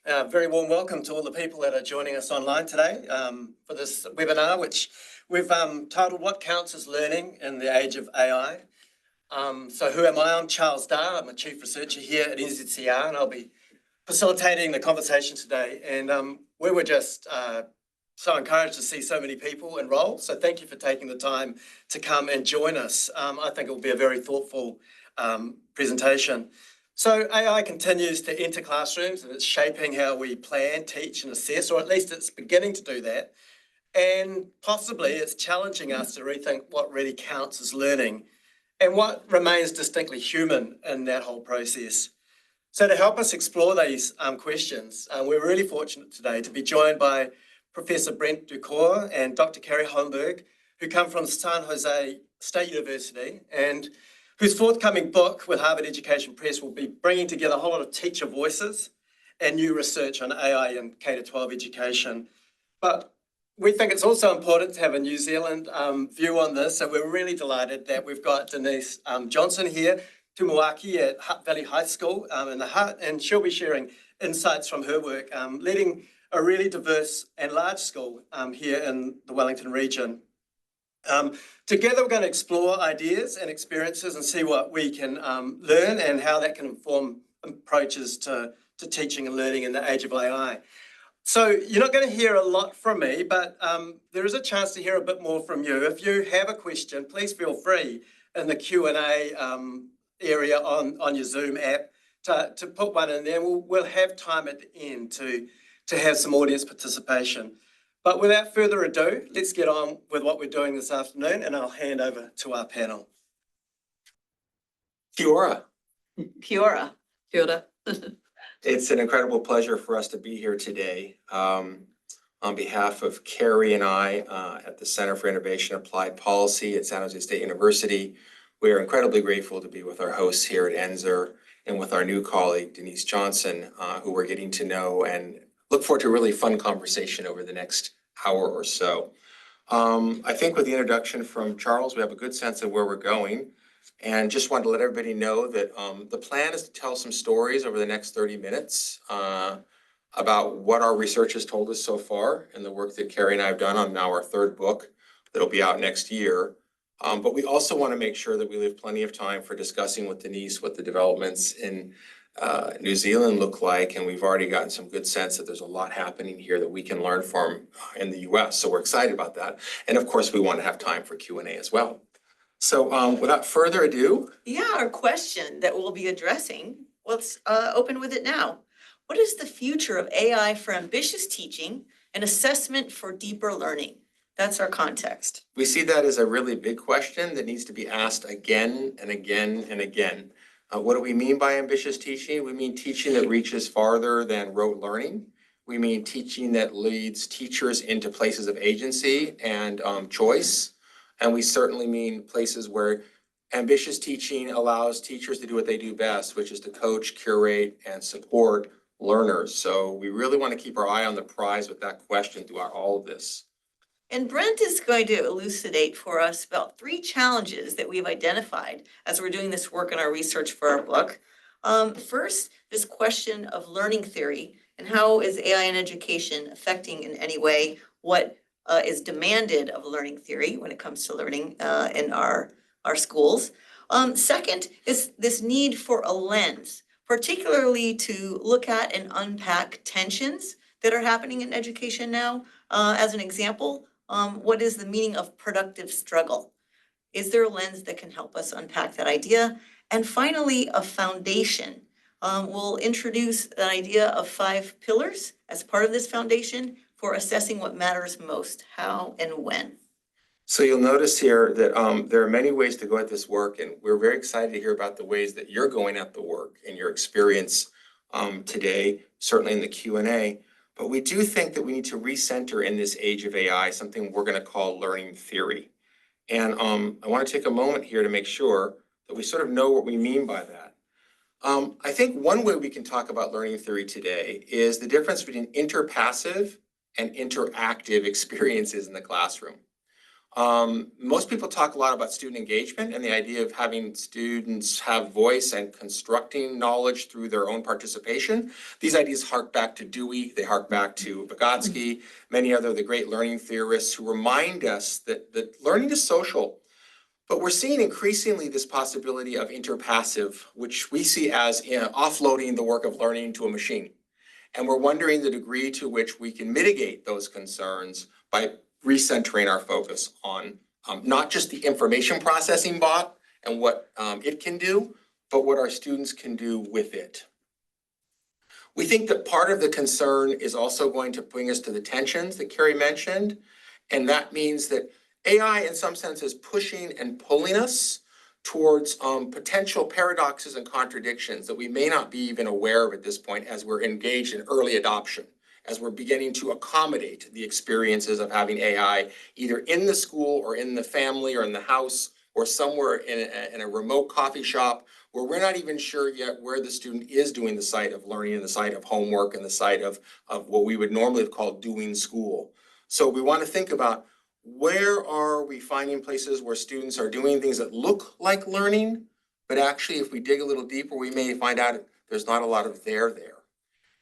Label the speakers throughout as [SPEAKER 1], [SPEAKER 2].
[SPEAKER 1] A very warm welcome to all the people that are joining us online today for this webinar, which we've titled What Counts as Learning in the Age of AI. So who am I? I'm Charles Dar. I'm a Chief Researcher here at NZCER, and I'll be facilitating the conversation today. And we were just so encouraged to see so many people enroll. So thank you for taking the time to come and join us. I think it will be a very thoughtful presentation. So AI continues to enter classrooms and it's shaping how we plan, teach and assess, or at least it's beginning to do that. And possibly it's challenging us to rethink what really counts as learning and what remains distinctly human in that whole process. So to help us explore these questions, we're really fortunate today to be joined by Professor Brent Duckor and Dr. Carrie Holmberg, who come from San José State University and whose forthcoming book with Harvard Education Press will be bringing together a whole lot of teacher voices and new research on AI in K-12 education. But we think it's also important to have a New Zealand view on this. So we're really delighted that we've got Denise Johnson here, Tumuaki at Hutt Valley High School in the Hutt, and she'll be sharing insights from her work, leading a really diverse and large school here in the Wellington region. Together, we're going to explore ideas and experiences and see what we can learn and how that can inform approaches to teaching and learning in the age of AI. So you're not going to hear a lot from me, but there is a chance to hear a bit more from you. If you have a question, please feel free in the Q&A area on your Zoom app to put one in there. We'll have time at the end to have some audience participation. But without further ado, let's get on with what we're doing this afternoon, and I'll hand over to our panel.
[SPEAKER 2] Kia ora.
[SPEAKER 3] Kia ora. Kia ora.
[SPEAKER 2] It's an incredible pleasure for us to be here today. On behalf of Carrie and I at the Center for Innovation Applied Policy at San Jose State University, we are incredibly grateful to be with our hosts here at NZCER and with our new colleague, Denise Johnson, who we're getting to know and look forward to a really fun conversation over the next hour or so. I think with the introduction from Charles, we have a good sense of where we're going. And just wanted to let everybody know that the plan is to tell some stories over the next 30 minutes about what our research has told us so far and the work that Carrie and I have done on now our third book that'll be out next year. But we also want to make sure that we leave plenty of time for discussing with Denise what the developments in New Zealand look like, and we've already gotten some good sense that there's a lot happening here that we can learn from in the US. So we're excited about that. And of course, we want to have time for Q&A as well. So without further ado.
[SPEAKER 3] Yeah, our question that we'll be addressing, let's open with it now. What is the future of AI for ambitious teaching and assessment for deeper learning? That's our context.
[SPEAKER 2] We see that as a really big question that needs to be asked again and again and again. What do we mean by ambitious teaching? We mean teaching that reaches farther than rote learning. We mean teaching that leads teachers into places of agency and choice. And we certainly mean places where ambitious teaching allows teachers to do what they do best, which is to coach, curate, and support learners. So we really want to keep our eye on the prize with that question throughout all of this.
[SPEAKER 3] And Brent is going to elucidate for us about 3 challenges that we've identified as we're doing this work in our research for our book. First, this question of learning theory and how is AI in education affecting in any way what is demanded of learning theory when it comes to learning in our schools. Second is this need for a lens, particularly to look at and unpack tensions that are happening in education now. As an example, what is the meaning of productive struggle? Is there a lens that can help us unpack that idea? And finally, a foundation. We'll introduce the idea of 5 pillars as part of this foundation for assessing what matters most, how and when.
[SPEAKER 2] So you'll notice here that there are many ways to go at this work, and we're very excited to hear about the ways that you're going at the work and your experience today, certainly in the Q&A. But we do think that we need to recenter in this age of AI something we're going to call learning theory. And I want to take a moment here to make sure that we sort of know what we mean by that. I think one way we can talk about learning theory today is the difference between interpassive and interactive experiences in the classroom. Most people talk a lot about student engagement and the idea of having students have voice and constructing knowledge through their own participation. These ideas hark back to Dewey, they hark back to Vygotsky, many other of the great learning theorists who remind us that learning is social. But we're seeing increasingly this possibility of interpassive, which we see as offloading the work of learning to a machine. And we're wondering the degree to which we can mitigate those concerns by recentering our focus on not just the information processing bot and what it can do, but what our students can do with it. We think that part of the concern is also going to bring us to the tensions that Carrie mentioned. And that means that AI in some sense is pushing and pulling us towards potential paradoxes and contradictions that we may not be even aware of at this point as we're engaged in early adoption, as we're beginning to accommodate the experiences of having AI either in the school or in the family or in the house or somewhere in a remote coffee shop where we're not even sure yet where the student is doing the site of learning and the site of homework and the site of what we would normally have called doing school. So we want to think about where are we finding places where students are doing things that look like learning, but actually if we dig a little deeper, we may find out there's not a lot of there.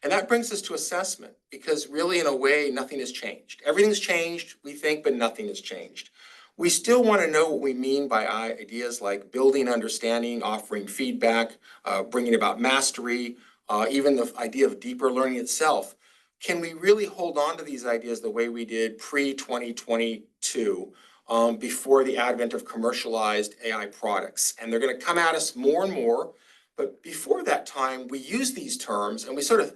[SPEAKER 2] And that brings us to assessment, because really in a way, nothing has changed. Everything's changed, we think, but nothing has changed. We still want to know what we mean by ideas like building understanding, offering feedback, bringing about mastery, even the idea of deeper learning itself. Can we really hold on to these ideas the way we did pre-2022, before the advent of commercialized AI products? And they're going to come at us more and more. But before that time, we used these terms and we sort of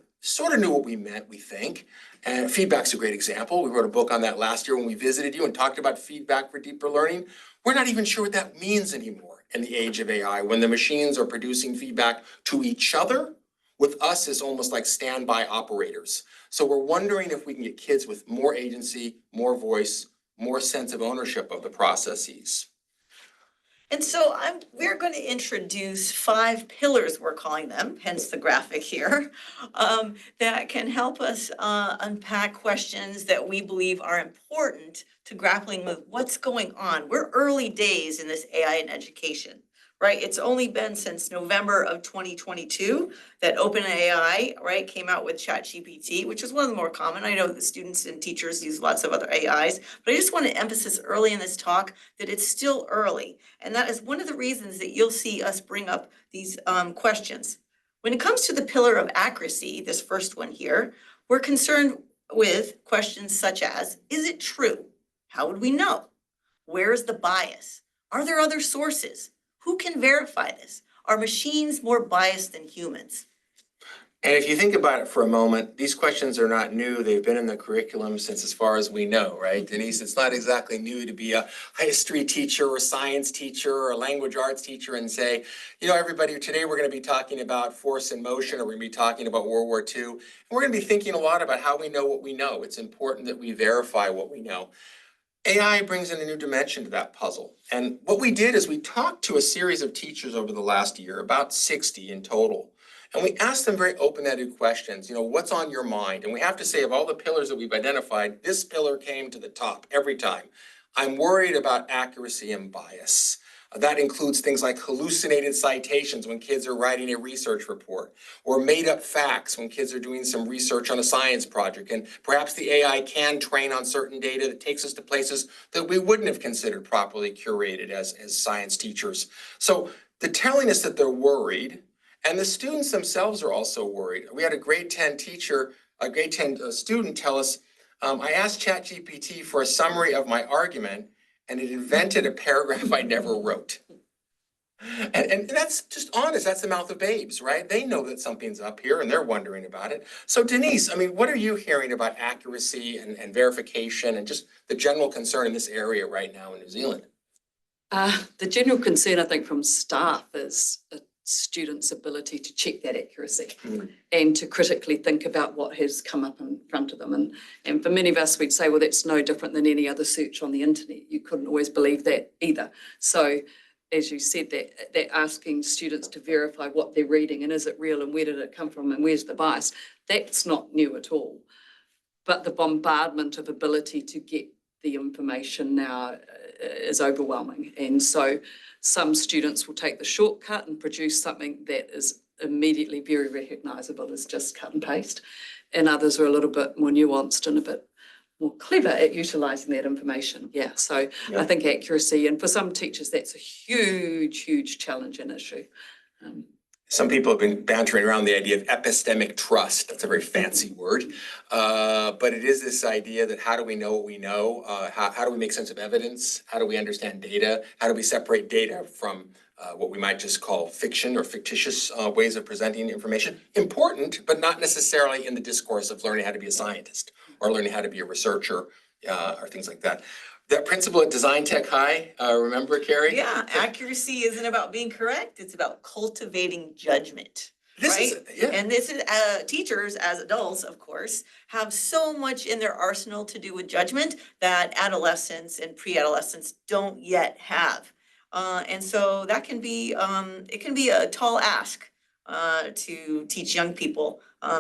[SPEAKER 2] knew what we meant, we think. And feedback's a great example. We wrote a book on that last year when we visited you and talked about feedback for deeper learning. We're not even sure what that means anymore in the age of AI, when the machines are producing feedback to each other, with us as almost like standby operators. So we're wondering if we can get kids with more agency, more voice, more sense of ownership of the processes.
[SPEAKER 3] And so we're going to introduce 5 pillars, we're calling them, hence the graphic here, that can help us unpack questions that we believe are important to grappling with what's going on. We're early days in this AI in education, right? It's only been since November of 2022 that OpenAI, right, came out with ChatGPT, which is one of the more common. I know the students and teachers use lots of other AIs, but I just want to emphasize early in this talk that it's still early. And that is one of the reasons that you'll see us bring up these questions. When it comes to the pillar of accuracy, this first one here, we're concerned with questions such as, is it true? How would we know? Where is the bias? Are there other sources? Who can verify this? Are machines more biased than humans?
[SPEAKER 2] And if you think about it for a moment, these questions are not new. They've been in the curriculum since as far as we know, right? Denise, it's not exactly new to be a history teacher or science teacher or a language arts teacher and say, you know, everybody, today we're going to be talking about force and motion, or we're going to be talking about World War II. And we're going to be thinking a lot about how we know what we know. It's important that we verify what we know. AI brings in a new dimension to that puzzle. And what we did is we talked to a series of teachers over the last year, about 60 in total. And we asked them very open-ended questions, you know, what's on your mind? And we have to say, of all the pillars that we've identified, this pillar came to the top every time. I'm worried about accuracy and bias. That includes things like hallucinated citations when kids are writing a research report, or made up facts when kids are doing some research on a science project. And perhaps the AI can train on certain data that takes us to places that we wouldn't have considered properly curated as science teachers. So they're telling us that they're worried, and the students themselves are also worried. We had a grade 10 teacher, a grade 10 student tell us, I asked ChatGPT for a summary of my argument, and it invented a paragraph I never wrote. And that's just honest, that's the mouth of babes, right? They know that something's up here and they're wondering about it. So Denise, I mean, what are you hearing about accuracy and verification and just the general concern in this area right now in New Zealand?
[SPEAKER 4] The general concern, I think, from staff is a students' ability to check that accuracy and to critically think about what has come up in front of them. And for many of us, we'd say, well, that's no different than any other search on the internet. You couldn't always believe that either. So as you said, that asking students to verify what they're reading and is it real and where did it come from and where's the bias, that's not new at all. But the bombardment of ability to get the information now is overwhelming. And so some students will take the shortcut and produce something that is immediately very recognisable as just cut and paste. And others are a little bit more nuanced and a bit more clever at utilising that information. Yeah, so I think accuracy, and for some teachers, that's a huge, huge challenge and issue.
[SPEAKER 2] Some people have been bantering around the idea of epistemic trust. That's a very fancy word. But it is this idea that how do we know what we know? How do we make sense of evidence? How do we understand data? How do we separate data from what we might just call fiction or fictitious ways of presenting information? Important, but not necessarily in the discourse of learning how to be a scientist or learning how to be a researcher or things like that. That principle at Design Tech High, remember, Carrie?
[SPEAKER 3] Yeah, accuracy isn't about being correct, it's about cultivating judgment. Right? And this is, teachers as adults, of course, have so much in their arsenal to do with judgment that adolescents and pre-adolescents don't yet have. And so that can be, it can be a tall ask to teach young people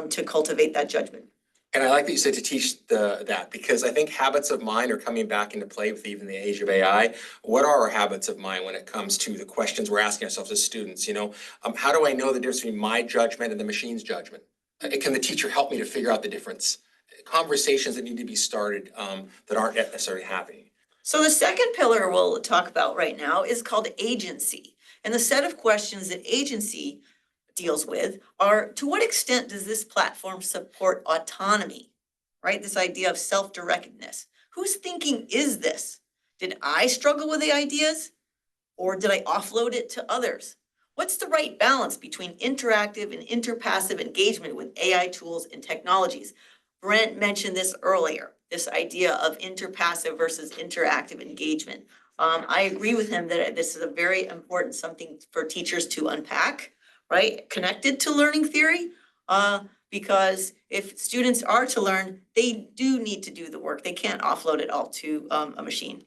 [SPEAKER 3] to cultivate that judgment.
[SPEAKER 2] And I like that you said to teach that, because I think habits of mind are coming back into play with even the age of AI. What are our habits of mind when it comes to the questions we're asking ourselves as students? You know, how do I know the difference between my judgment and the machine's judgment? Can the teacher help me to figure out the difference? Conversations that need to be started that aren't yet necessarily happening.
[SPEAKER 3] So the second pillar we'll talk about right now is called agency. And the set of questions that agency deals with are, to what extent does this platform support autonomy, right? This idea of self-directedness. Whose thinking is this? Did I struggle with the ideas, or did I offload it to others? What's the right balance between interactive and interpassive engagement with AI tools and technologies? Brent mentioned this earlier, this idea of interpassive versus interactive engagement. I agree with him that this is a very important something for teachers to unpack, right? Connected to learning theory, because if students are to learn, they do need to do the work. They can't offload it all to a machine.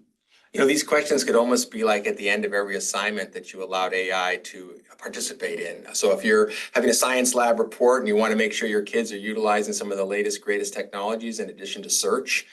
[SPEAKER 2] You know, these questions could almost be like at the end of every assignment that you allowed AI to participate in. So if you're having a science lab report and you want to make sure your kids are utilizing some of the latest, greatest technologies in addition to search,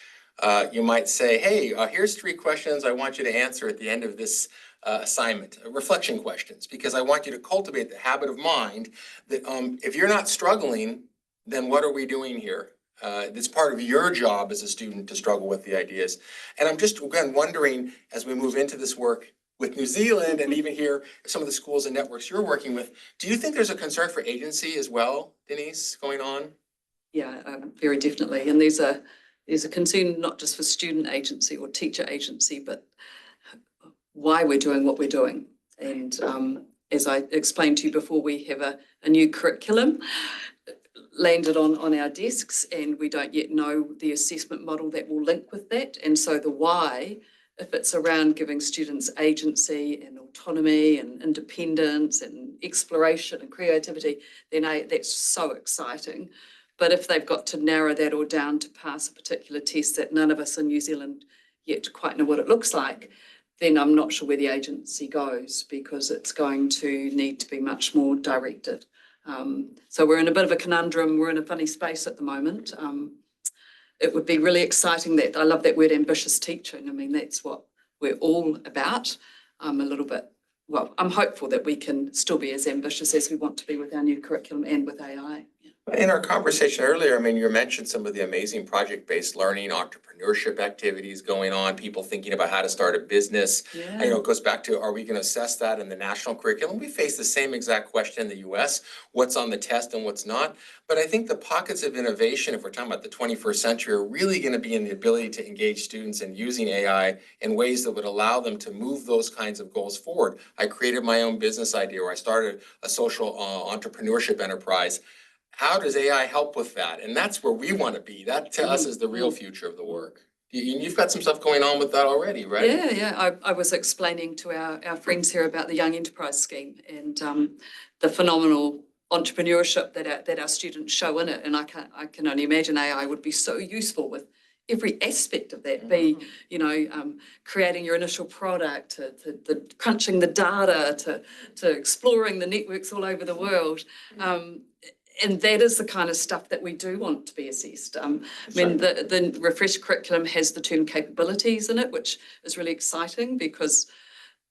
[SPEAKER 2] you might say, hey, here's 3 questions I want you to answer at the end of this assignment, reflection questions, because I want you to cultivate the habit of mind that if you're not struggling, then what are we doing here? It's part of your job as a student to struggle with the ideas. And I'm just, again, wondering, as we move into this work with New Zealand and even here, some of the schools and networks you're working with, do you think there's a concern for agency as well, Denise, going on?
[SPEAKER 4] Yeah, very definitely. And there's a concern not just for student agency or teacher agency, but why we're doing what we're doing. And as I explained to you before, we have a new curriculum landed on our desks, and we don't yet know the assessment model that will link with that. And so the why, if it's around giving students agency and autonomy and independence and exploration and creativity, then that's so exciting. But if they've got to narrow that all down to pass a particular test that none of us in New Zealand yet quite know what it looks like, then I'm not sure where the agency goes, because it's going to need to be much more directed. So we're in a bit of a conundrum. We're in a funny space at the moment. It would be really exciting that, I love that word, ambitious teaching. I mean, that's what we're all about. I'm a little bit, well, I'm hopeful that we can still be as ambitious as we want to be with our new curriculum and with AI.
[SPEAKER 2] In our conversation earlier, I mean, you mentioned some of the amazing project-based learning, entrepreneurship activities going on, people thinking about how to start a business.
[SPEAKER 4] Yeah.
[SPEAKER 2] You know, it goes back to, are we going to assess that in the national curriculum? We face the same exact question in the US, what's on the test and what's not. But I think the pockets of innovation, if we're talking about the 21st century, are really going to be in the ability to engage students in using AI in ways that would allow them to move those kinds of goals forward. I created my own business idea, or I started a social entrepreneurship enterprise. How does AI help with that? And that's where we want to be. That to us is the real future of the work. You've got some stuff going on with that already, right?
[SPEAKER 4] Yeah. I was explaining to our friends here about the Young Enterprise Scheme and the phenomenal entrepreneurship that our students show in it. And I can only imagine AI would be so useful with every aspect of that, be, you know, creating your initial product, to crunching the data, to exploring the networks all over the world. And that is the kind of stuff that we do want to be assessed. I mean, the refreshed curriculum has the term capabilities in it, which is really exciting because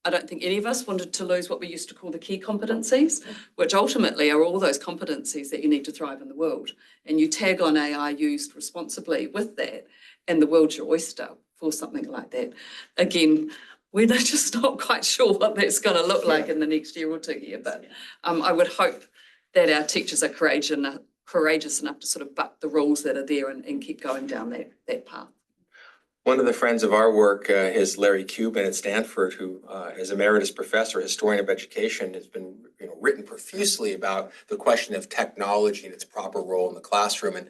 [SPEAKER 4] I don't think any of us wanted to lose what we used to call the key competencies, which ultimately are all those competencies that you need to thrive in the world. And you tag on AI used responsibly with that, and the world's your oyster for something like that. Again, we're just not quite sure what that's going to look like in the next year or 2 years, but I would hope that our teachers are courageous enough to sort of buck the rules that are there and keep going down that path.
[SPEAKER 2] One of the friends of our work is Larry Cuban at Stanford, who is emeritus professor, historian of education, has been written profusely about the question of technology and its proper role in the classroom. And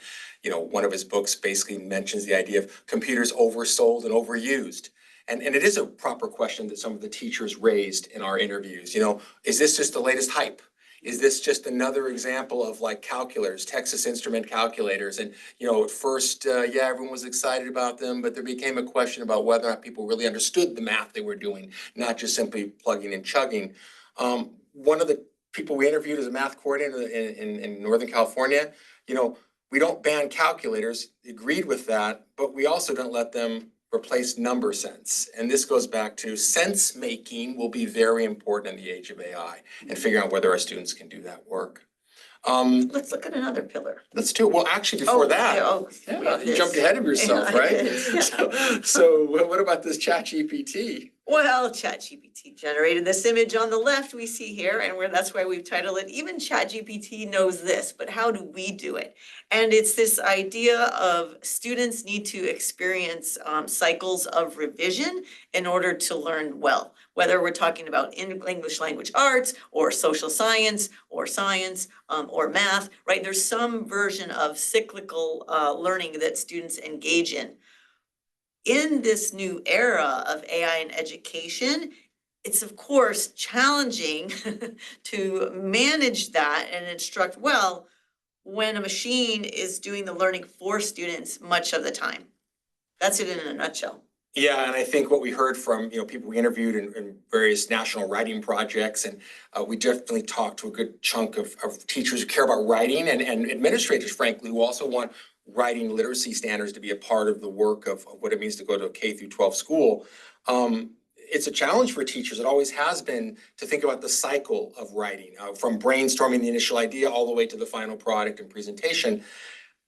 [SPEAKER 2] one of his books basically mentions the idea of computers oversold and overused. And it is a proper question that some of the teachers raised in our interviews. Is this just the latest hype? Is this just another example of like calculators, Texas Instrument calculators? And, at first, everyone was excited about them, but there became a question about whether or not people really understood the math they were doing, not just simply plugging and chugging. One of the people we interviewed as a math coordinator in Northern California, we don't ban calculators, agreed with that, but we also don't let them replace number sense. And this goes back to sense making will be very important in the age of AI and figuring out whether our students can do that work.
[SPEAKER 3] Let's look at another pillar.
[SPEAKER 2] Let's do it. Well, actually, before you jumped ahead of yourself, right? So what about this ChatGPT?
[SPEAKER 3] Well, ChatGPT generated this image on the left we see here, and that's why we've titled it, Even ChatGPT Knows This, but How Do We Do It? And it's this idea of students need to experience cycles of revision in order to learn well, whether we're talking about English language arts or social science or math, right? There's some version of cyclical learning that students engage in. In this new era of AI in education, it's of course challenging to manage that and instruct well when a machine is doing the learning for students much of the time. That's it in a nutshell.
[SPEAKER 2] Yeah, and I think what we heard from people we interviewed in various national writing projects, and we definitely talked to a good chunk of teachers who care about writing and administrators, frankly, who also want writing literacy standards to be a part of the work of what it means to go to a K through 12 school. It's a challenge for teachers. It always has been to think about the cycle of writing, from brainstorming the initial idea all the way to the final product and presentation.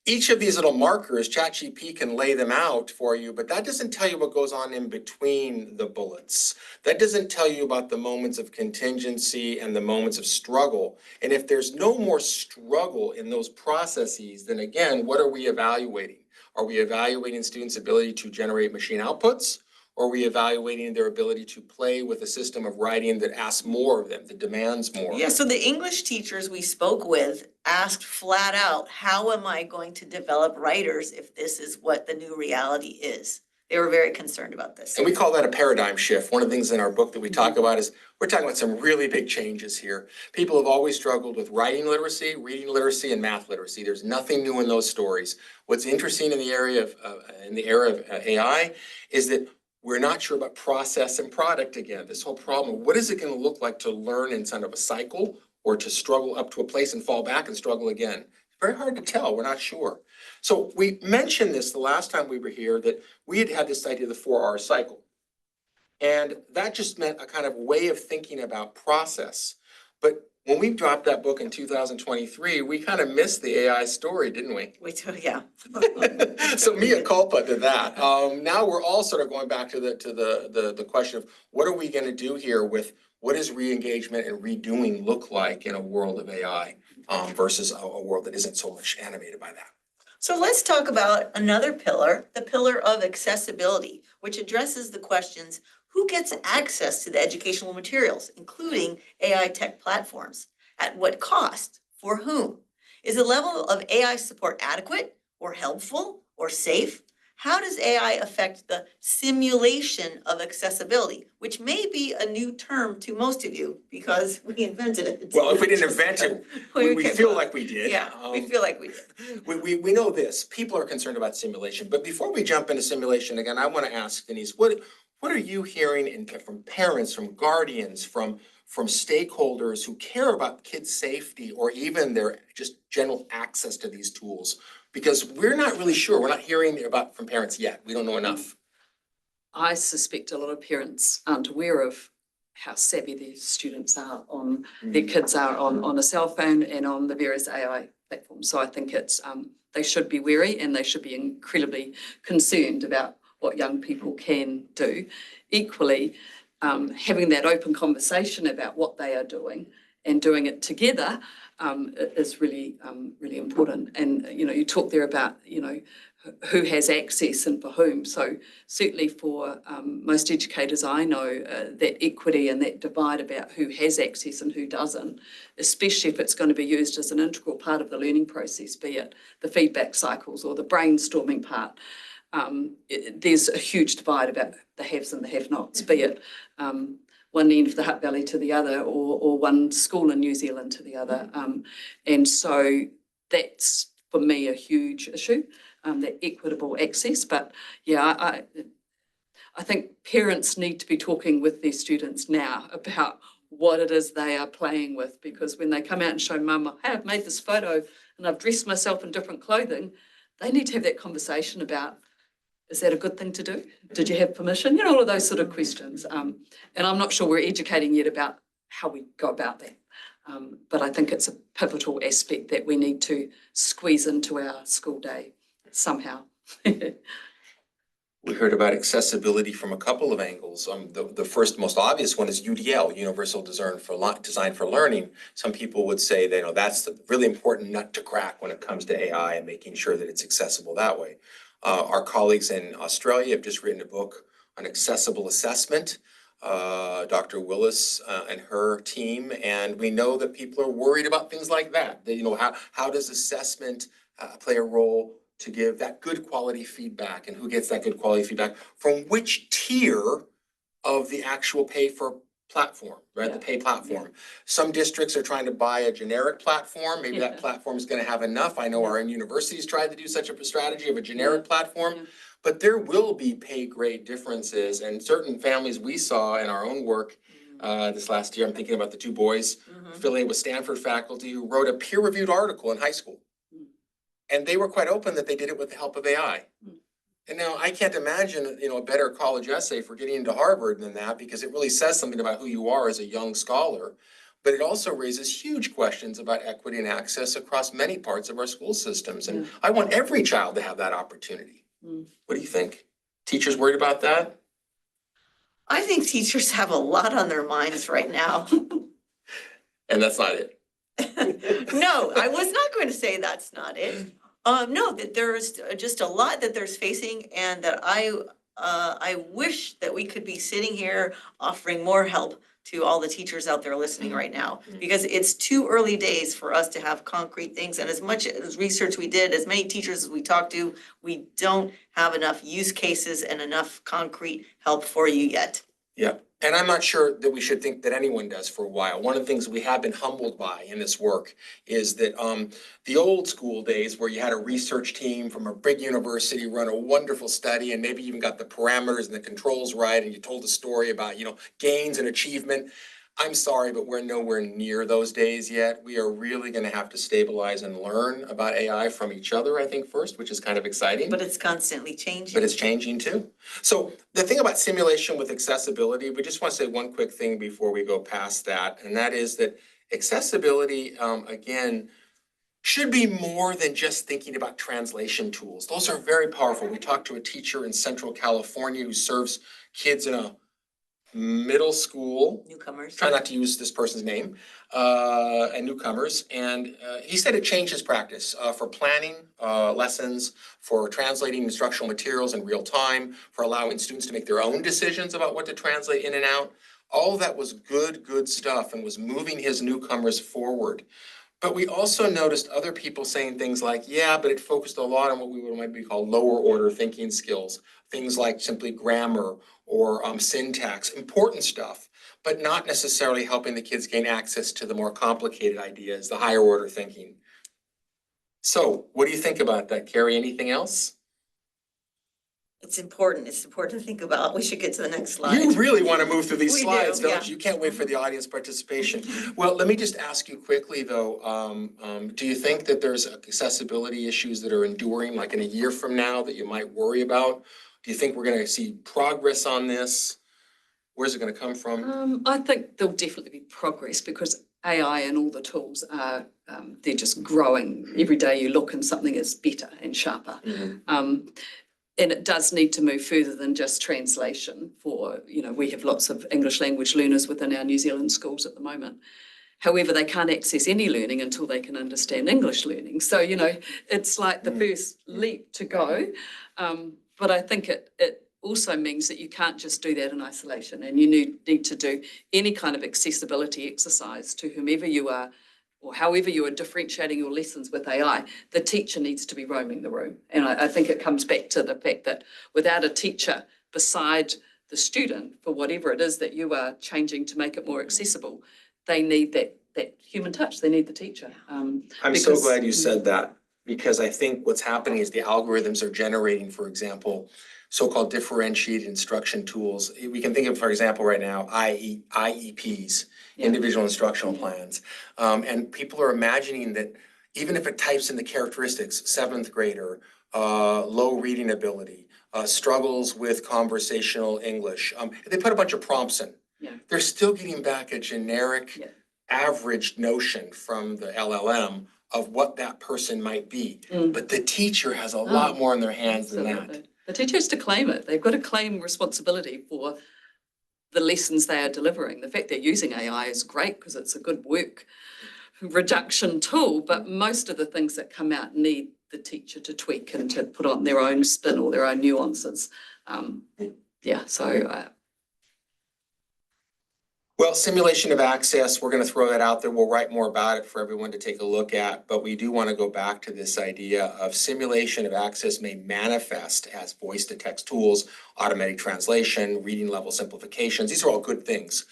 [SPEAKER 2] Each of these little markers, ChatGPT can lay them out for you, but that doesn't tell you what goes on in between the bullets. That doesn't tell you about the moments of contingency and the moments of struggle. And if there's no more struggle in those processes, then again, what are we evaluating? Are we evaluating students' ability to generate machine outputs? Or are we evaluating their ability to play with a system of writing that asks more of them, that demands more?
[SPEAKER 3] Yeah, so the English teachers we spoke with asked flat out, how am I going to develop writers if this is what the new reality is? They were very concerned about this.
[SPEAKER 2] And we call that a paradigm shift. One of the things in our book that we talk about is we're talking about some really big changes here. People have always struggled with writing literacy, reading literacy, and math literacy. There's nothing new in those stories. What's interesting in the era of AI is that we're not sure about process and product again. This whole problem, what is it going to look like to learn in kind of a cycle or to struggle up to a place and fall back and struggle again? It's very hard to tell. We're not sure. So we mentioned this the last time we were here, that we had this idea of the 4R cycle. And that just meant a kind of way of thinking about process. But when we dropped that book in 2023, we kind of missed the AI story, didn't we?
[SPEAKER 3] We do, yeah.
[SPEAKER 2] So mea culpa to that. Now we're all sort of going back to the question of what are we going to do here with what does re-engagement and redoing look like in a world of AI versus a world that isn't so much animated by that.
[SPEAKER 3] So let's talk about another pillar, the pillar of accessibility, which addresses the questions: who gets access to the educational materials, including AI tech platforms? At what cost? For whom? Is the level of AI support adequate or helpful or safe? How does AI affect the simulation of accessibility, which may be a new term to most of you because we invented it.
[SPEAKER 2] Well, if we didn't invent it, we feel like we did.
[SPEAKER 3] Yeah, we feel like we did.
[SPEAKER 2] We know this. People are concerned about simulation. But before we jump into simulation, again, I want to ask Denise, what are you hearing from parents, from guardians, from from stakeholders who care about kids' safety or even their just general access to these tools? Because we're not really sure. We're not hearing about from parents yet. We don't know enough.
[SPEAKER 4] I suspect a lot of parents aren't aware of how savvy their students are on, their kids are on a cell phone and on the various AI platforms. So I think it's, they should be wary and they should be incredibly concerned about what young people can do. Equally, having that open conversation about what they are doing and doing it together is really, really important. And, you know, you talk there about, you know, who has access and for whom. So certainly for most educators I know, that equity and that divide about who has access and who doesn't, especially if it's going to be used as an integral part of the learning process, be it the feedback cycles or the brainstorming part, there's a huge divide about the haves and the have-nots, be it one end of the Hutt Valley to the other or one school in New Zealand to the other. And so that's, for me, a huge issue. That equitable access. But yeah, I think parents need to be talking with their students now about what it is they are playing with, because when they come out and show mum, hey, I've made this photo and I've dressed myself in different clothing, they need to have that conversation about, is that a good thing to do? Did you have permission? You know, all of those sort of questions. And I'm not sure we're educating yet about how we go about that. But I think it's a pivotal aspect that we need to squeeze into our school day somehow.
[SPEAKER 2] We heard about accessibility from a couple of angles. The first most obvious one is UDL, Universal Design for Learning. Some people would say that, you know, that's the really important nut to crack when it comes to AI and making sure that it's accessible that way. Our colleagues in Australia have just written a book on accessible assessment, Dr. Willis and her team, and we know that people are worried about things like that. You know, how does assessment play a role to give that good quality feedback, and who gets that good quality feedback from which tier of the actual pay for platform, right?
[SPEAKER 4] Yeah.
[SPEAKER 2] The pay platform. Some districts are trying to buy a generic platform. Maybe that platform is going to have enough. I know our own universities tried to do such a strategy of a generic platform, but there will be pay grade differences, and certain families we saw in our own work this last year. I'm thinking about the two boys affiliated with Stanford faculty who wrote a peer-reviewed article in high school. And they were quite open that they did it with the help of AI. And now I can't imagine, you know, a better college essay for getting into Harvard than that, because it really says something about who you are as a young scholar. But it also raises huge questions about equity and access across many parts of our school systems. And I want every child to have that opportunity. What do you think? Teachers worried about that?
[SPEAKER 3] I think teachers have a lot on their minds right now.
[SPEAKER 2] And that's not it.
[SPEAKER 3] No, I was not going to say that's not it. No, that there's just a lot that they're facing, and that I wish that we could be sitting here offering more help to all the teachers out there listening right now, because it's too early days for us to have concrete things. And as much as research we did, as many teachers as we talked to, we don't have enough use cases and enough concrete help for you yet.
[SPEAKER 2] Yeah, and I'm not sure that we should think that anyone does for a while. One of the things we have been humbled by in this work is that the old school days where you had a research team from a big university run a wonderful study and maybe even got the parameters and the controls right, and you told a story about, you know, gains and achievement. I'm sorry, but we're nowhere near those days yet. We are really going to have to stabilize and learn about AI from each other, I think, first, which is kind of exciting.
[SPEAKER 3] But it's constantly changing.
[SPEAKER 2] But it's changing too. So the thing about simulation with accessibility, we just want to say one quick thing before we go past that, and that is that accessibility, again, should be more than just thinking about translation tools. Those are very powerful. We talked to a teacher in Central California who serves kids in a middle school.
[SPEAKER 3] Newcomers.
[SPEAKER 2] Try not to use this person's name, and newcomers. And he said it changed his practice for planning lessons, for translating instructional materials in real time, for allowing students to make their own decisions about what to translate in and out. All of that was good stuff and was moving his newcomers forward. But we also noticed other people saying things like, yeah, but it focused a lot on what we might be called lower order thinking skills, things like simply grammar or syntax, important stuff, but not necessarily helping the kids gain access to the more complicated ideas, the higher order thinking. So what do you think about that, Carrie? Anything else?
[SPEAKER 3] It's important to think about. We should get to the next slide.
[SPEAKER 2] You really want to move through these
[SPEAKER 3] We do,
[SPEAKER 2] slides, don't
[SPEAKER 3] yeah.
[SPEAKER 2] you? You can't wait for the audience participation. Well, let me just ask you quickly, though, do you think that there's accessibility issues that are enduring, like in a year from now, that you might worry about? Do you think we're going to see progress on this? Where's it going to come from?
[SPEAKER 4] I think there'll definitely be progress because AI and all the tools are, they're just growing. Every day you look and something is better and sharper. And it does need to move further than just translation for, we have lots of English language learners within our New Zealand schools at the moment. However, they can't access any learning until they can understand English learning. So, it's like the first leap to go. But I think it also means that you can't just do that in isolation, and you need to do any kind of accessibility exercise to whomever you are or however you are differentiating your lessons with AI. The teacher needs to be roaming the room. And I think it comes back to the fact that without a teacher beside the student for whatever it is that you are changing to make it more accessible, they need that human touch. They need the teacher.
[SPEAKER 2] I'm so glad you said that, because I think what's happening is the algorithms are generating, for example, so-called differentiated instruction tools. We can think of, for example, right now, IEPs, individual instructional plans. And people are imagining that even if it types in the characteristics, seventh grader, low reading ability, struggles with conversational English, they put a bunch of prompts in. They're still getting back a generic average notion from the LLM of what that person might be. But the teacher has a lot more in their hands than that.
[SPEAKER 4] The teacher has to claim it. They've got to claim responsibility for the lessons they are delivering. The fact they're using AI is great because it's a good work reduction tool, but most of the things that come out need the teacher to tweak and to put on their own spin or their own nuances.
[SPEAKER 2] Well, simulation of access, we're going to throw that out there. We'll write more about it for everyone to take a look at, but we do want to go back to this idea of simulation of access may manifest as voice-to-text tools, automatic translation, reading level simplifications. These are all good things,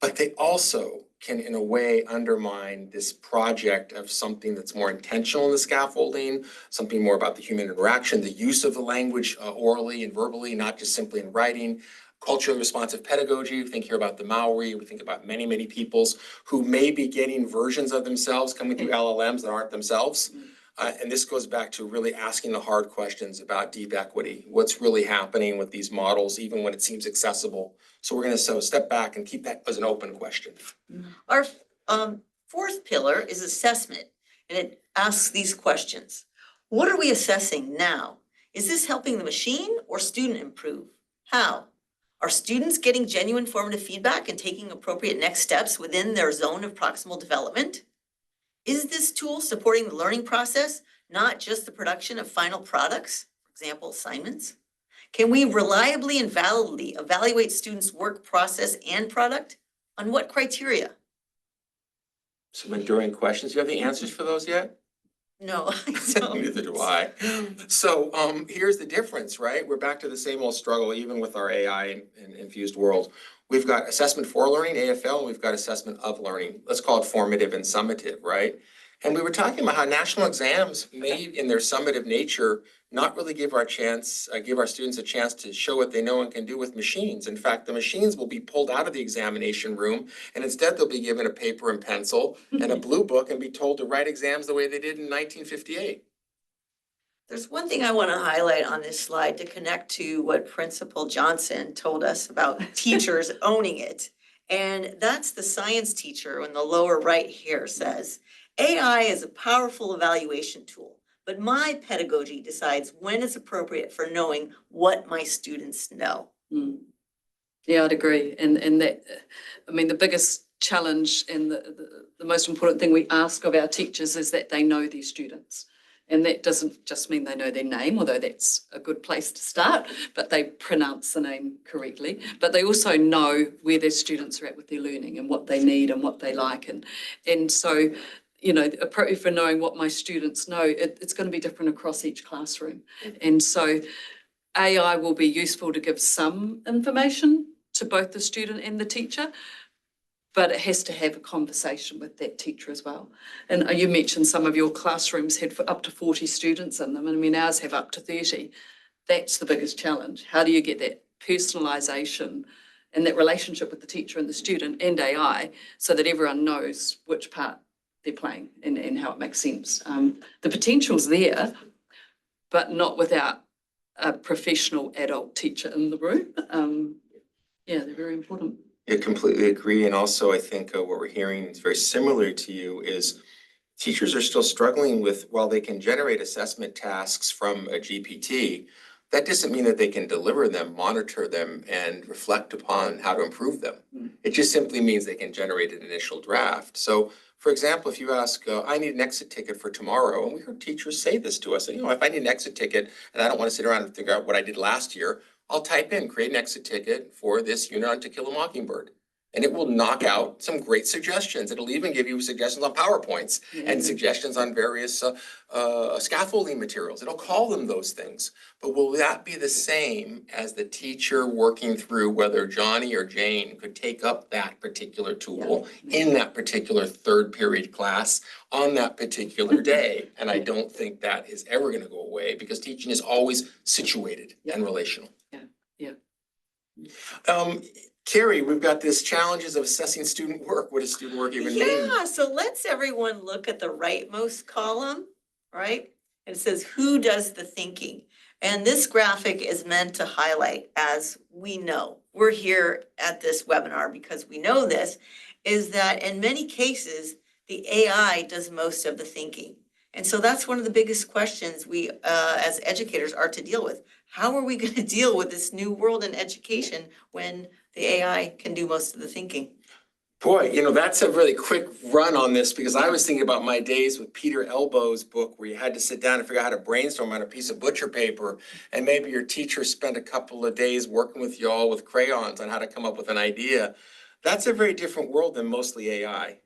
[SPEAKER 2] but they also can, in a way, undermine this project of something that's more intentional in the scaffolding, something more about the human interaction, the use of the language orally and verbally, not just simply in writing. Culturally responsive pedagogy, we think here about the Maori, we think about many, many peoples who may be getting versions of themselves coming through LLMs that aren't themselves. And this goes back to really asking the hard questions about deep equity. What's really happening with these models, even when it seems accessible? So we're going to step back and keep that as an open question.
[SPEAKER 3] Our fourth pillar is assessment, and it asks these questions. What are we assessing now? Is this helping the machine or student improve? How? Are students getting genuine formative feedback and taking appropriate next steps within their zone of proximal development? Is this tool supporting the learning process, not just the production of final products, for example, assignments? Can we reliably and validly evaluate students' work process and product? On what criteria?
[SPEAKER 2] Some enduring questions. Do you have the answers for those yet?
[SPEAKER 3] No, I don't.
[SPEAKER 2] Neither do I. So here's the difference, right? We're back to the same old struggle, even with our AI infused world. We've got assessment for learning, AFL, and we've got assessment of learning. Let's call it formative and summative, right? And we were talking about how national exams may, in their summative nature, not really give our students a chance to show what they know and can do with machines. In fact, the machines will be pulled out of the examination room, and instead they'll be given a paper and pencil and a blue book and be told to write exams the way they did in 1958.
[SPEAKER 3] There's one thing I want to highlight on this slide to connect to what Principal Johnson told us about teachers owning it. And that's the science teacher in the lower right here says, AI is a powerful evaluation tool, but my pedagogy decides when it's appropriate for knowing what my students know.
[SPEAKER 4] Yeah, I'd agree. And that, I mean, the biggest challenge and the most important thing we ask of our teachers is that they know their students. And that doesn't just mean they know their name, although that's a good place to start, but they pronounce the name correctly. But they also know where their students are at with their learning and what they need and what they like. And so, appropriate for knowing what my students know, it's going to be different across each classroom. And so AI will be useful to give some information to both the student and the teacher, but it has to have a conversation with that teacher as well. And you mentioned some of your classrooms had up to 40 students in them, and I mean, ours have up to 30. that's the biggest challenge. How do you get that personalisation and that relationship with the teacher and the student and AI so that everyone knows which part they're playing and how it makes sense? The potential's there, but not without a professional adult teacher in the room. Yeah, they're very important.
[SPEAKER 2] I completely agree. And also, I think what we're hearing is very similar to you is teachers are still struggling with, while they can generate assessment tasks from a GPT, that doesn't mean that they can deliver them, monitor them, and reflect upon how to improve them. It just simply means they can generate an initial draft. So, for example, if you ask, I need an exit ticket for tomorrow, and we heard teachers say this to us, if I need an exit ticket and I don't want to sit around and figure out what I did last year, I'll type in, create an exit ticket for this unit on To Kill a Mockingbird. And it will knock out some great suggestions. It'll even give you suggestions on PowerPoints and suggestions on various scaffolding materials. It'll call them those things. But will that be the same as the teacher working through whether Johnny or Jane could take up that particular tool in that particular third period class on that particular day? And I don't think that is ever going to go away because teaching is always situated and relational. Carrie, we've got this challenges of assessing student work. What does student work even mean?
[SPEAKER 3] Yeah, so let's everyone look at the rightmost column, right? It says, who does the thinking? And this graphic is meant to highlight, as we know, we're here at this webinar because we know this, is that in many cases, the AI does most of the thinking. And so that's one of the biggest questions we, as educators, are to deal with. How are we going to deal with this new world in education when the AI can do most of the thinking?
[SPEAKER 2] Boy, that's a really quick run on this because I was thinking about my days with Peter Elbow's book where you had to sit down and figure out how to brainstorm on a piece of butcher paper. And maybe your teacher spent a couple of days working with you all with crayons on how to come up with an idea. That's a very different world than mostly AI.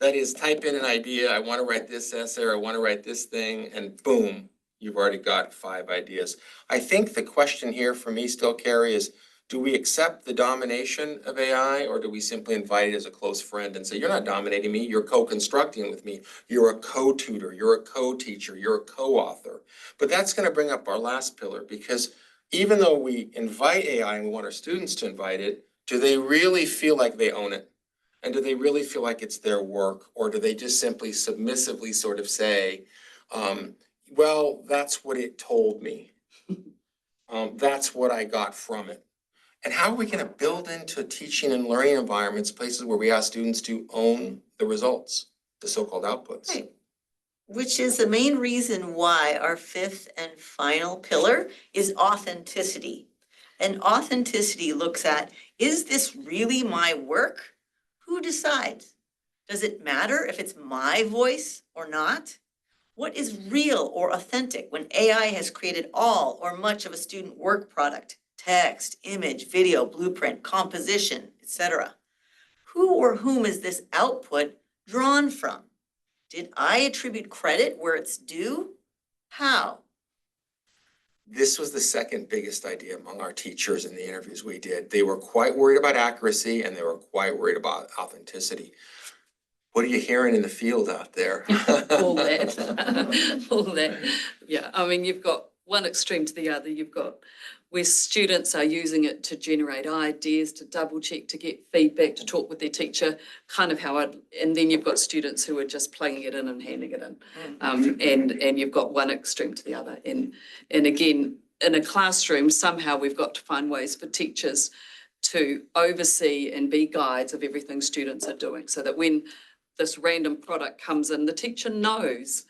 [SPEAKER 2] That is, type in an idea, I want to write this essay, or I want to write this thing, and boom, you've already got 5 ideas. I think the question here for me still, Carrie, is do we accept the domination of AI or do we simply invite it as a close friend and say, you're not dominating me, you're co-constructing with me, you're a co-tutor, you're a co-teacher, you're a co-author. But that's going to bring up our last pillar because even though we invite AI and we want our students to invite it, do they really feel like they own it? And do they really feel like it's their work? Or do they just simply submissively sort of say, well, that's what it told me. That's what I got from it. And how are we going to build into teaching and learning environments places where we ask students to own the results, the so-called outputs?
[SPEAKER 3] Right. Which is the main reason why our 5th and final pillar is authenticity. And authenticity looks at, is this really my work? Who decides? Does it matter if it's my voice or not? What is real or authentic when AI has created all or much of a student work product? Text, image, video, blueprint, composition, etc. Who or whom is this output drawn from? Did I attribute credit where it's due? How?
[SPEAKER 2] This was the second biggest idea among our teachers in the interviews we did. They were quite worried about accuracy and they were quite worried about authenticity. What are you hearing in the field out there?
[SPEAKER 4] All that, all that. Yeah, I mean, you've got one extreme to the other. You've got where students are using it to generate ideas, to double check, to get feedback, to talk with their teacher, kind of how and then you've got students who are just plugging it in and handing it in. And you've got one extreme to the other. And again, in a classroom, somehow we've got to find ways for teachers to oversee and be guides of everything students are doing so that when this random product comes in, the teacher knows,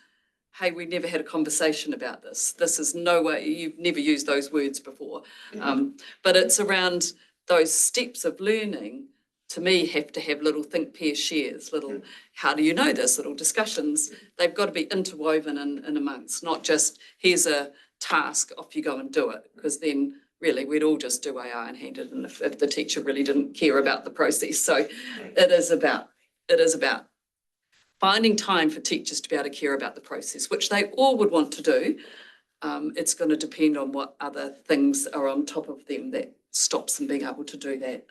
[SPEAKER 4] hey, we never had a conversation about this. This is no way, you've never used those words before. But it's around those steps of learning, to me, have to have little think, pair, shares, little, how do you know this, little discussions. They've got to be interwoven in amongst, not just, here's a task, off you go and do it. Because then really we'd all just do AI and hand it in if the teacher really didn't care about the process. So it is about finding time for teachers to be able to care about the process, which they all would want to do. It's going to depend on what other things are on top of them that stops them being able to do that.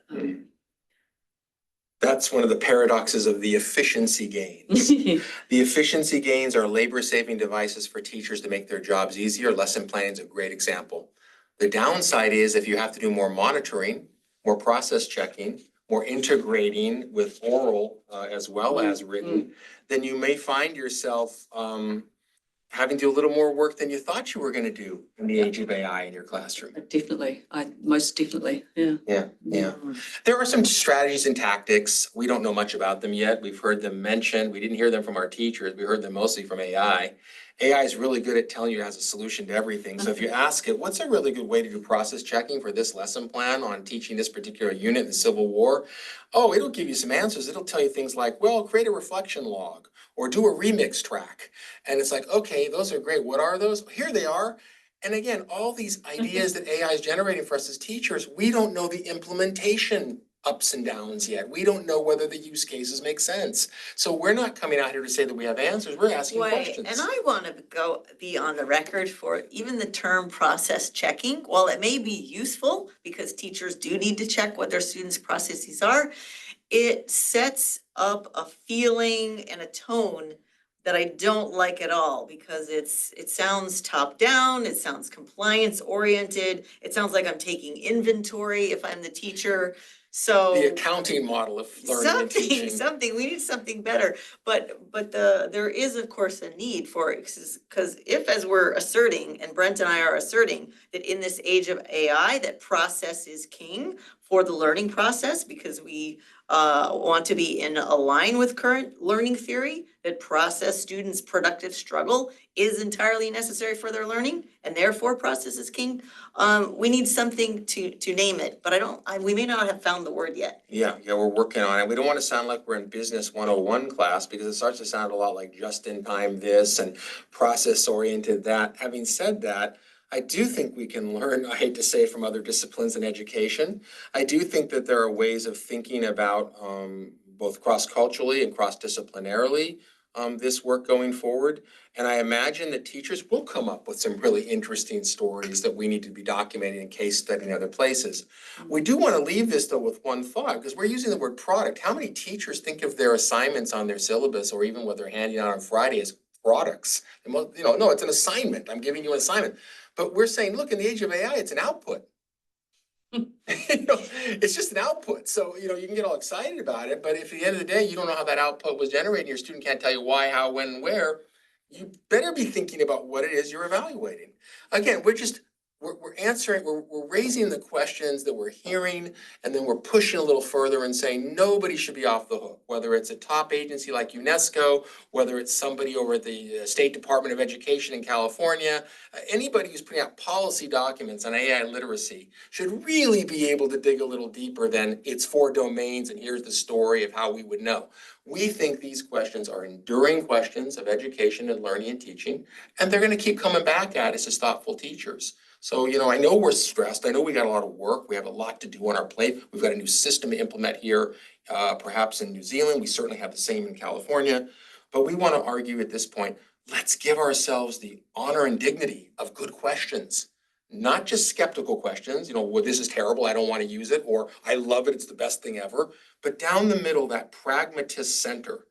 [SPEAKER 2] That's one of the paradoxes of the efficiency gains. The efficiency gains are labor-saving devices for teachers to make their jobs easier. Lesson planning is a great example. The downside is if you have to do more monitoring, more process checking, more integrating with oral as well as written, then you may find yourself having to do a little more work than you thought you were going to do in the age of AI in your classroom.
[SPEAKER 4] Definitely, most definitely, yeah.
[SPEAKER 2] Yeah. There are some strategies and tactics. We don't know much about them yet. We've heard them mentioned. We didn't hear them from our teachers. We heard them mostly from AI. AI is really good at telling you it has a solution to everything. So if you ask it, what's a really good way to do process checking for this lesson plan on teaching this particular unit in the Civil War? Oh, it'll give you some answers. It'll tell you things like, well, create a reflection log or do a remix track. And it's like, okay, those are great. What are those? Here they are. And again, all these ideas that AI is generating for us as teachers, we don't know the implementation ups and downs yet. We don't know whether the use cases make sense. So we're not coming out here to say that we have answers. We're asking questions.
[SPEAKER 3] And I want to be on the record for even the term process checking. While it may be useful because teachers do need to check what their students' processes are, it sets up a feeling and a tone that I don't like at all because it sounds top down, it sounds compliance oriented, it sounds like I'm taking inventory if I'm the teacher. So
[SPEAKER 2] the accounting model of learning and teaching.
[SPEAKER 3] We need something better. But there is of course a need for it because if, as we're asserting, and Brent and I are asserting, that in this age of AI, that process is king for the learning process because we want to be in line with current learning theory, that process students' productive struggle is entirely necessary for their learning, and therefore process is king. We need something to name it, but we may not have found the word yet.
[SPEAKER 2] Yeah, we're working on it. We don't want to sound like we're in business 101 class because it starts to sound a lot like just in time this and process oriented that. Having said that, I do think we can learn, I hate to say it, from other disciplines in education. I do think that there are ways of thinking about both cross-culturally and cross-disciplinarily this work going forward. And I imagine that teachers will come up with some really interesting stories that we need to be documenting in case study in other places. We do want to leave this though with one thought because we're using the word product. How many teachers think of their assignments on their syllabus or even what they're handing out on Friday as products? And no, it's an assignment. I'm giving you an assignment. But we're saying, look, in the age of AI, it's an output. It's just an output. So, you can get all excited about it, but if at the end of the day, you don't know how that output was generated, your student can't tell you why, how, when, and where, you better be thinking about what it is you're evaluating. Again, we're answering, we're raising the questions that we're hearing, and then we're pushing a little further and saying nobody should be off the hook, whether it's a top agency like UNESCO, whether it's somebody over at the State Department of Education in California, anybody who's putting out policy documents on AI literacy should really be able to dig a little deeper than it's 4 domains and here's the story of how we would know. We think these questions are enduring questions of education and learning and teaching, and they're going to keep coming back at us as thoughtful teachers. So, I know we're stressed. I know we got a lot of work. We have a lot to do on our plate. We've got a new system to implement here, perhaps in New Zealand. We certainly have the same in California. But we want to argue at this point, let's give ourselves the honor and dignity of good questions, not just skeptical questions. Well, this is terrible. I don't want to use it, or I love it. It's the best thing ever. But down the middle, that pragmatist center.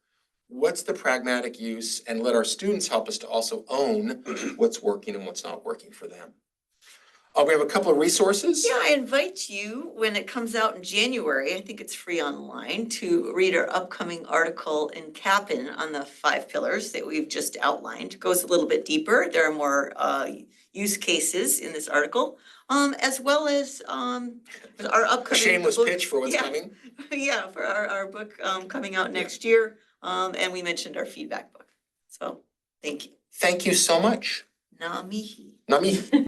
[SPEAKER 2] What's the pragmatic use? And let our students help us to also own what's working and what's not working for them. We have a couple of resources.
[SPEAKER 3] Yeah, I invite you, when it comes out in January, I think it's free online, to read our upcoming article in Cap'n on the 5 pillars that we've just outlined. It goes a little bit deeper. There are more use cases in this article, as well as our upcoming
[SPEAKER 2] shameless
[SPEAKER 3] book.
[SPEAKER 2] pitch for what's coming.
[SPEAKER 3] Yeah, for our book coming out next year. And we mentioned our feedback book. So thank you.
[SPEAKER 2] Thank you so much.
[SPEAKER 3] Nā mihi.
[SPEAKER 2] Nā mihi.